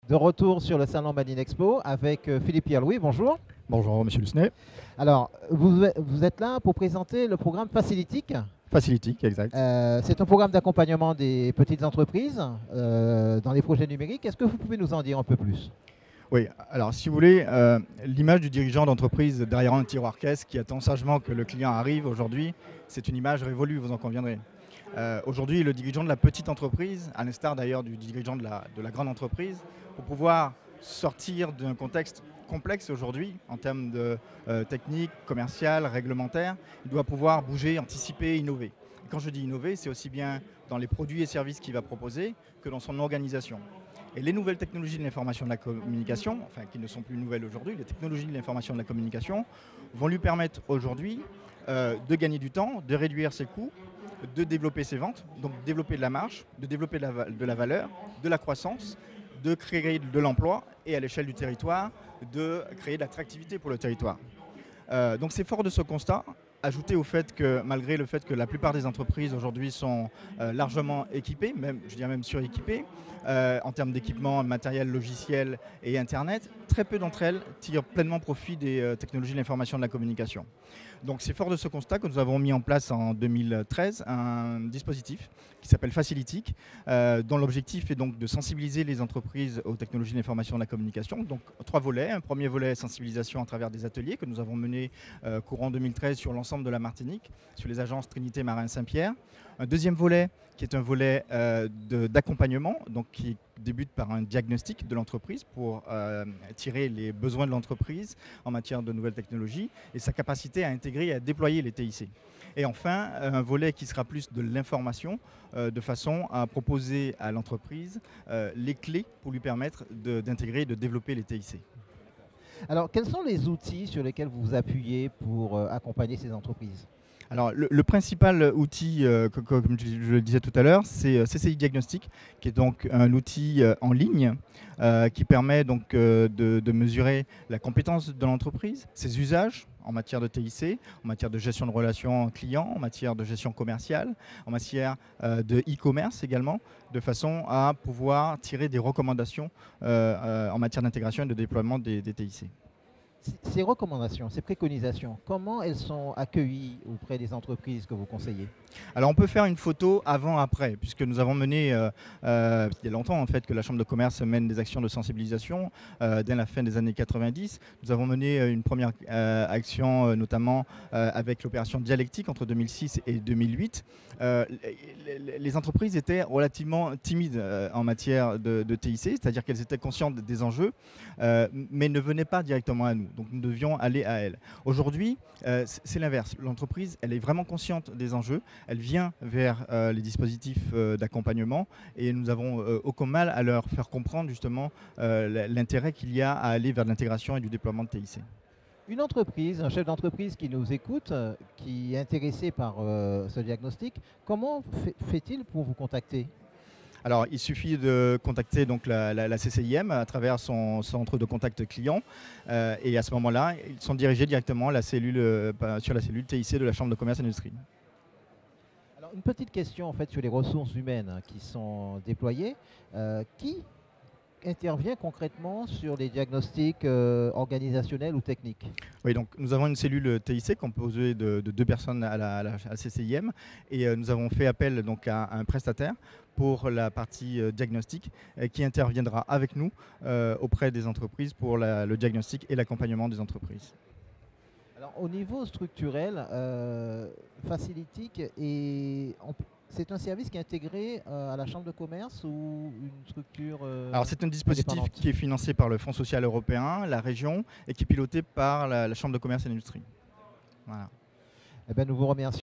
De retour sur le salon Manine Expo avec Philippe Pierre-Louis, bonjour. Bonjour Monsieur Lusnet. Alors, vous êtes là pour présenter le programme Facilitic. Facilitic, exact. C'est un programme d'accompagnement des petites entreprises dans les projets numériques. Est-ce que vous pouvez nous en dire un peu plus? Oui, alors si vous voulez, l'image du dirigeant d'entreprise derrière un tiroir caisse qui attend sagement que le client arrive aujourd'hui, c'est une image révolue, vous en conviendrez. Aujourd'hui, le dirigeant de la petite entreprise, à l'instar d'ailleurs du dirigeant de la grande entreprise, pour pouvoir sortir d'un contexte complexe aujourd'hui en termes de technique, commerciale, réglementaire, il doit pouvoir bouger, anticiper, innover. Et quand je dis innover, c'est aussi bien dans les produits et services qu'il va proposer que dans son organisation. Et les nouvelles technologies de l'information et de la communication, enfin qui ne sont plus nouvelles aujourd'hui, les technologies de l'information et de la communication vont lui permettre aujourd'hui de gagner du temps, de réduire ses coûts, de développer ses ventes, donc développer de la marge, de développer de la valeur, de la croissance, de créer de l'emploi et à l'échelle du territoire, de créer de l'attractivité pour le territoire. Donc c'est fort de ce constat, ajouté au fait que malgré le fait que la plupart des entreprises aujourd'hui sont largement équipées, même, je dirais même suréquipées, en termes d'équipement, matériel, logiciel et Internet, très peu d'entre elles tirent pleinement profit des technologies de l'information et de la communication. Donc c'est fort de ce constat que nous avons mis en place en 2013 un dispositif qui s'appelle Facilitic, dont l'objectif est donc de sensibiliser les entreprises aux technologies de l'information et de la communication. Donc 3 volets. Un premier volet sensibilisation à travers des ateliers que nous avons menés courant 2013 sur l'ensemble de la Martinique, sur les agences Trinité, Marin, Saint-Pierre. Un deuxième volet qui est un volet d'accompagnement, donc qui débute par un diagnostic de l'entreprise pour tirer les besoins de l'entreprise en matière de nouvelles technologies et sa capacité à intégrer et à déployer les TIC. Et enfin, un volet qui sera plus de l'information, de façon à proposer à l'entreprise les clés pour lui permettre d'intégrer et de développer les TIC. Alors, quels sont les outils sur lesquels vous vous appuyez pour accompagner ces entreprises? Alors, le principal outil, comme je le disais tout à l'heure, c'est CCI Diagnostic, qui est donc un outil en ligne qui permet donc de mesurer la compétence de l'entreprise, ses usages en matière de TIC, en matière de gestion de relations clients, en matière de gestion commerciale, en matière de e-commerce également, de façon à pouvoir tirer des recommandations en matière d'intégration et de déploiement des TIC. Ces recommandations, ces préconisations, comment elles sont accueillies auprès des entreprises que vous conseillez? Alors on peut faire une photo avant-après, puisque nous avons mené, il y a longtemps en fait que la Chambre de commerce mène des actions de sensibilisation dès la fin des années 90. Nous avons mené une première action notamment avec l'opération Dialectique entre 2006 et 2008. Les entreprises étaient relativement timides en matière de TIC, c'est-à-dire qu'elles étaient conscientes des enjeux, mais ne venaient pas directement à nous. Donc nous devions aller à elles. Aujourd'hui, c'est l'inverse. L'entreprise, elle est vraiment consciente des enjeux. Elle vient vers les dispositifs d'accompagnement et nous avons aucun mal à leur faire comprendre justement l'intérêt qu'il y a à aller vers l'intégration et du déploiement de TIC. Une entreprise, un chef d'entreprise qui nous écoute, qui est intéressé par ce diagnostic, comment fait-il pour vous contacter? Alors, il suffit de contacter donc la CCIM à travers son centre de contact client. Et à ce moment-là, ils sont dirigés directement à sur la cellule TIC de la Chambre de commerce et d'industrie. Alors, une petite question en fait sur les ressources humaines qui sont déployées. Qui intervient concrètement sur les diagnostics organisationnels ou techniques? Oui, donc nous avons une cellule TIC composée de 2 personnes à la CCIM et nous avons fait appel donc à un prestataire pour la partie diagnostic qui interviendra avec nous auprès des entreprises pour le diagnostic et l'accompagnement des entreprises. Alors, au niveau structurel, Facilitic, c'est un service qui est intégré à la Chambre de commerce ou une structure Alors c'est un dispositif indépendante? qui est financé par le Fonds social européen, la région et qui est piloté par la Chambre de commerce et d'industrie. Voilà. Eh bien, nous vous remercions.